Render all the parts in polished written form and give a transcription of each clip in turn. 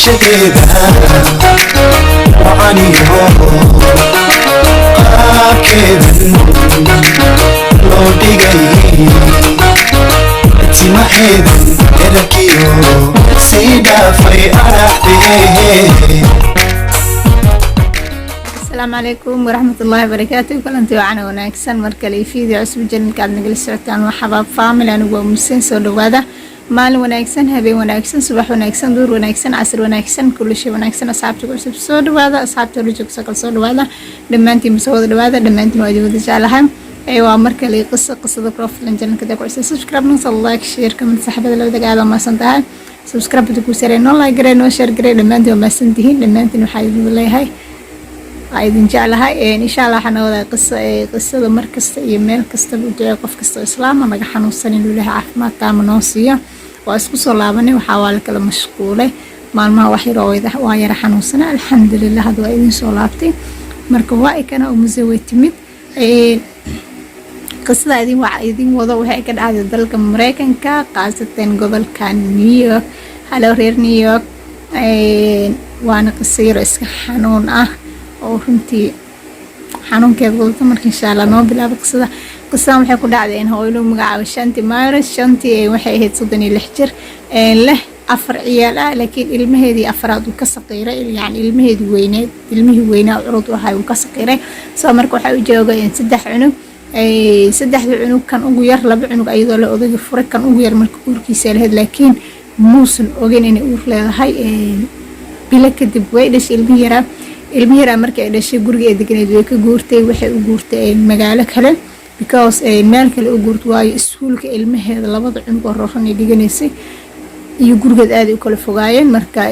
عاشقيدا وعني قاكيدا لو ديغي تمحيدا إركيو سيدا في أرحبي. السلام عليكم ورحمة الله وبركاته. كلنتي وعنا وناكسن مركلي فيديو عصب جنن كاد نجلس سعتان وحباب فامل أنا ومسين سولو هذا مال وناكسن هبي وناكسن صباح وناكسن دور وناكسن عصر وناكسن كل شيء وناكسن أصحابتك عصب سولو هذا أصحابتك رجوك سكال سولو هذا لما أنتي مسود هذا لما أنتي موجودة جالها أيوة مركلي قصة بروفيل جنن كده كويس سبسكرايب نوصل لايك شير كمان صاحبة لو دقيقة ما صنتها سبسكرايب تكون سريع نو لايك جري نو شير جري لما أنتي وما سنتهين لما أنتي نحاول بالله هاي أيضاً جعلها إن شاء الله حنوضع قصة مركز يميل كستب وجاء قف كستب إسلام ما جحنو السنين اللي لها عفمات تام نوصية وأسكو صلابني وحوالي كذا مشغولة ما وحي رويده وهي رحنو السنة الحمد لله هذا أيضاً صلابتي مركواي كان أمزوي تمد قصة أيضاً وعيدين وضوها كان عاد ذلك مريكان كقصة قبل كان نيويورك هلا غير نيويورك وأنا قصير إسك حنون oo runtii xanuunkeeda wadata marka insha Allah noo bilaabo qisada waxay ku dhacday in hooyo lagu magacaabo Shanti Maris Shanti waxay ahayd 36 jir leh 4 ciyaal ah laakiin ilmaheedii afraad uu ka saqiiray yani ilmihii weynaa urud waxa uu ka saqiiray soo marka waxa uu joogay in 3 cunug cunug kan ugu yar 2 cunug ayadoo la odayga furay kan ugu yar marka uurkiisa lahayd laakiin muusan ogeyn inay uur leedahay bila kadib way dhashay ilmihi yara markii ay dhashay guriga ay deganayd way ka guurtay waxay u guurtay magaalo kale because meel kale u guurtay waayo iskuulka ilmaheeda labada cunug oo roofan ay dhiganaysay iyo gurigeed aad u kala fogaayeen marka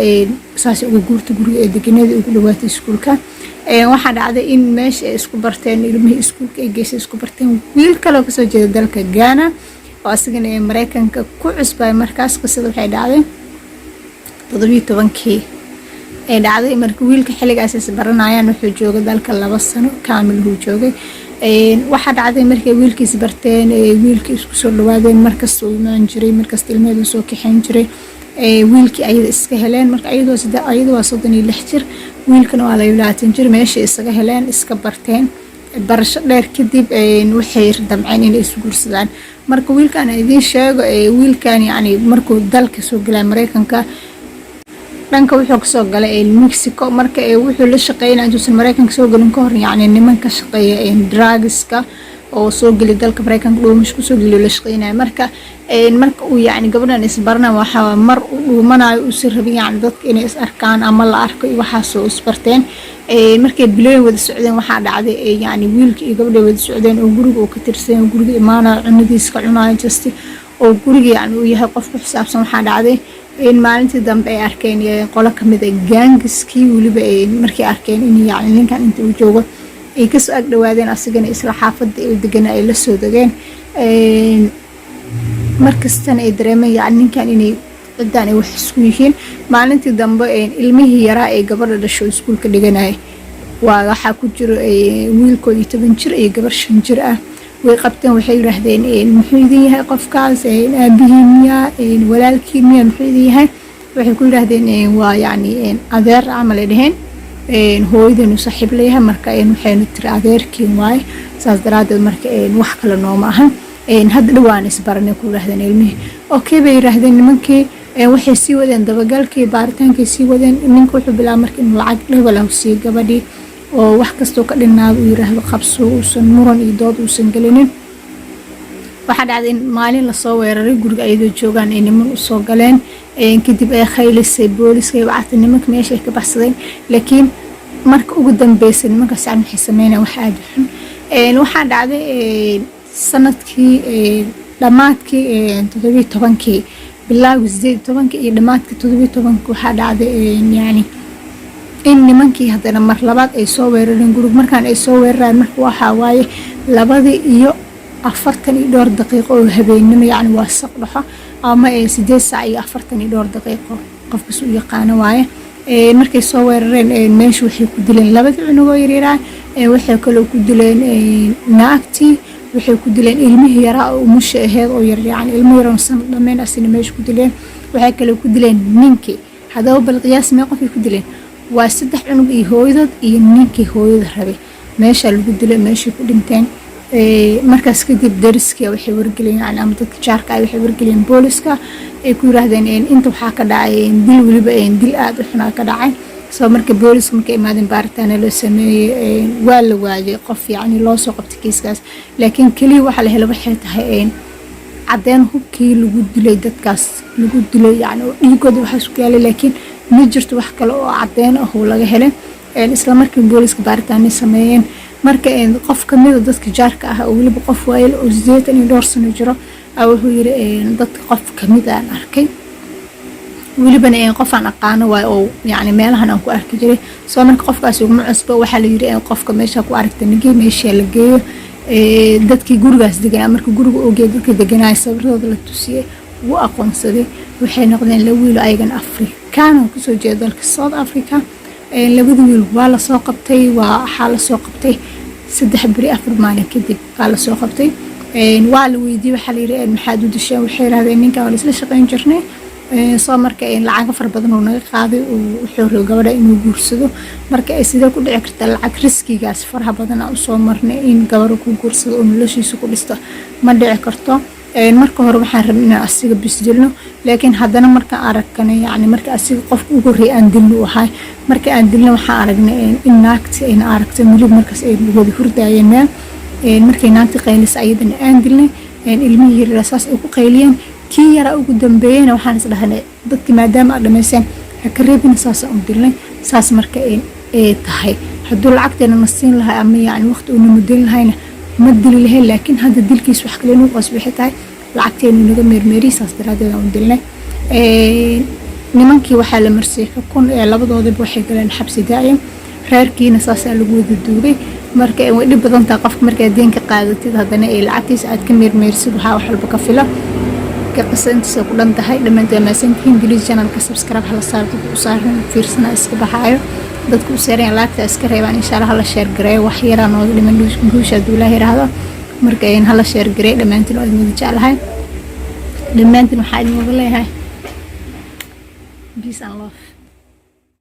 saas ugu guurtay guriga ay deganayd ugu dhawaatay iskuulka waxa dhacday in meesha ay isku barteen ilmihii iskuulka ay geesay isku barteen wiil kale oo ka soo jeeda dalka Ghana oo asagana ee Mareykanka ku cusbay markaas qisada waxay dhacday 17kii ay dhacday markii wiilka xilligaas is baranayaan wuxuu joogay dalka 2 sano kaamil uu joogay waxa dhacday markii wiilkiis barteen wiilkii isku soo dhawaadeen markaas uu imaan jiray markaas ilmeedu soo kixin jiray wiilkii ayada iska heleen marka ayadoo 36 jir wiilkana waa 20 jir meesha isaga heleen iska barteen barasho dheer kadib waxay damceen inay isu guursadaan marka wiilkan idin sheego wiilkan yani markuu dalka soo galay Mareykanka dhanka wuxuu ka soo galay Mexico marka wuxuu la shaqeynaa intuusan Mareykanka soo galin ka hor yani nimanka shaqeeya drugska oo soo gali dalka Mareykanka dhoomish ku soo gali la shaqeynaa marka uu yani gabadhan isbarna waxa mar uu dhuumanayo uu si rabin yani dadka inay is arkaan ama la arko waxa soo isbarteen markay bilooyin wada socdeen waxa dhacday yani wiilkii iyo gabadha wada socdeen oo guriga uu ka tirsan guriga imaana cunadiiska cunaayo just oo guriga yani uu yahay qof ku xisaabsan waxa dhacday in maalintii dambe ay arkeen qolo kamid ah gaangiskii waliba markii arkeen in yani ninkan inta uu joogo ay ka soo ag dhawaadeen asigana isla xaafadda ay degan ay la soo dageen markastan ay dareemeen yani ninkan inay cidaan ay wax isku yihiin maalintii dambe ilmihii yaraa ee gabadha dhasho iskuulka dhiganay waa waxa ku jiro wiilkoodii 10 jir iyo gabar 5 jir ah way qabteen waxay yiraahdeen muxuu idin yahay qofkaas aabihii miya walaalkii miya muxuu idin yahay waxay ku yiraahdeen waa yani adeer amal ay dhaheen hooyadeen saaxiib leeyahay marka waxayna tiri adeerkii waay saas daraadeed marka wax kale nooma ahan hadda dhawaan isbaranay ku yiraahdeen ilmihii okay bay yiraahdeen nimankii waxay sii wadeen dabagalkii baaritaankii sii wadeen ninka wuxuu bilaabay markii in lacag level ah sii gabadhii oo wax kasto ka dhinaad uu yiraahdo qabso uusan muran iyo dood uusan galinin waxa dhacday in maalin la soo weeraray guriga ayadoo joogan ay niman u soo galeen kadib ay khaylisay booliska ay wactay nimanka meesha ka baxsadeen laakiin marka ugu dambeysay nimanka saan waxay sameeyeen wax aad waxa dhacday sanadkii dhamaadkii 17kii bilowgii 18 iyo dhamaadkii 17 waxa dhacday yani in nimankii hadana mar labaad ay soo weerareen guriga markaan ay soo weerareen marka waxa waaye 2:42 daqiiqo oo habeenimo yani waa saqdhaxo ama 8 saac iyo 42 daqiiqo qofka soo yaqaan waaye markay soo weerareen meesha waxay ku dileen 2 cunug oo yaryar waxay kale ku dileen naagtii waxay ku dileen ilmihii yaraa oo musha aheed oo yar yani ilmo yar oo san dhameen asina meesha ku dileen waxay kale ku dileen ninkii hadaba bal qiyaas mee qofkii ku dileen waa 3 cunug iyo hooyadood iyo ninkii hooyada rabay meesha lagu dilay meeshii ku dhinteen markaas kadib dariskii waxay wargeliyeen yani ama dadka jaarka ay waxay wargeliyeen booliska ay ku yiraahdeen inta waxaa ka dhacay dil waliba dil aad u xun ka dhacay soo marka booliska markay imaadeen baaritaan loo sameeyay waa la waayay qof yani loo soo qabtay kiiskaas laakiin kaliya waxa la helay waxay tahay cadeen hubkii lagu dilay dadkaas lagu dilay yani dhiigooda waxa isku yaalay laakiin ma jirto wax kale oo cadeen ah oo laga helay isla markii booliska baaritaan sameeyeen marka qof kamid dadka jaarka ah oo waliba qof waayay oo 82 sano jiro wuxuu yiri dadka qof kamid aan arkay waliba qof aan aqaano waa oo yani meelahan aan ku arki jiray soo marka qofkaas ugu cusbo waxa la yiri qofka meesha ku aragtay nigi meesha la geeyo dadkii gurigaas deganaa marka guriga oo geed dadka deganaa sawirada la tusiyay wuu aqoonsaday waxay noqdeen la wiil ayagan Afrikaan oo kusoo jeeda dalka South Africa labada wiil waa la soo qabtay waa xal la soo qabtay 3 bari 4 maalin kadib waa la soo qabtay waa la weydiiyay waxa la yiri maxaad u dishay waxay raadeen ninka oo isla shaqeyn jirnay soo marka lacag far badan oo naga qaaday oo wuxuu roo gabadha inuu guursado marka ay sidoo ku dhici kartaa lacag riskigaas faraha badan oo soo marnay in gabadha ku guursado oo noloshiisa ku dhisto ma dhici karto marka hore waxaan rabnaa inaan asiga bisdilno laakiin haddana marka aragkanay yani marka asiga qofka ugu horeey aan dilno wahay marka aan dilno waxaan aragnay in naagta ay aragtay mulid markaas ay wada hurdaayeen meel markay naagta qaylis ayadana aan dilnay ilmihii rasaas ay ku qayliyeen kii yara ugu dambeeyay waxaan is dhahnay dadka maadaama dhameyseen ka reebin saas u dilnay saas marka ay tahay haduu lacagteena nasiin lahaa ama yani waqti uu muddo lahayna ma dili lahayn laakiin hadda dilkiis wax kale inuu qasbixi tahay lacagteena naga meermeeri saas daraadeed aan dilnay nimankii waxaa la marsay xukun labadoodaba waxay galeen xabsi daa'im reerkiina saas lagu wada duubay marka way dhib badan tahay qofka marka deenka qaadatid haddana ay lacagtiisa aad ka meermeerisid waxa wax walba ka filo قصنتي كلن تهاي لما انت ما سنتين جليس جنان كسبسكرايب هلا صار وصارن فيرسنا اسك بحايو dadku saareen laagta iska reebaan insha Allah la share gareey wax yar aan oo liman guusha duulaha yiraahdo marka in hala share gareey dhamaantiin oo idin jecelahay dhamaantiin waxa idin wada leeyahay peace and love